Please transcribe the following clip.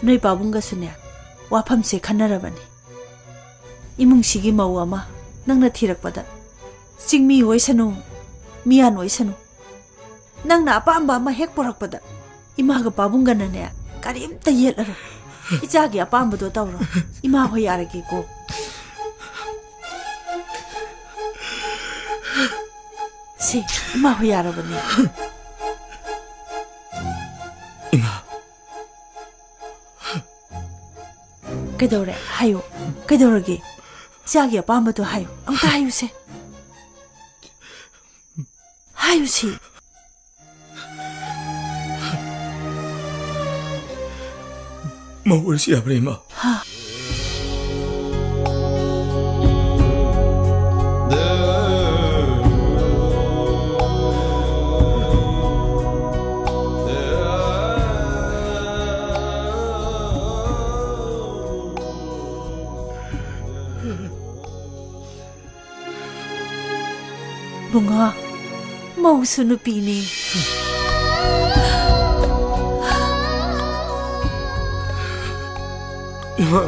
ꯅꯣꯏ ꯄꯥꯕꯨꯡꯒꯁꯨꯅꯦ ꯋꯥꯐꯝꯁꯦ ꯈꯟꯅꯔꯕꯅꯤ. 이뭉식이 ꯃꯧ ꯑꯃ ꯅꯪꯅ ꯊꯤꯔꯛꯄꯗ ꯆꯤꯡꯃꯤ ꯑꯣꯏꯁꯅꯨ 미안 ꯑꯣꯏꯁꯅꯨ ꯅꯪꯅ ꯑꯄꯥꯝꯕ ꯑꯃ ꯍꯦꯛ ꯄꯨꯔꯛꯄꯗ 이마가 ꯄꯥꯕꯨꯡꯒꯅꯅꯦ ꯀꯔꯤꯝꯇ ꯌꯦꯠꯂꯔꯣꯏ. 이자기 아빠amb도 떠오러 이마 ꯍꯣꯏ ꯌꯥꯔꯒꯦꯀꯣ. 시 이마 ꯍꯣꯏ ꯌꯥꯔꯕꯅꯤ. 이마. 그래도래 하요. 그래도러기 자기 아빠amb도 하요. 엉다 하요세. 하요시. mau siapa Ima? 하. bunga mau sunu pini. Ima.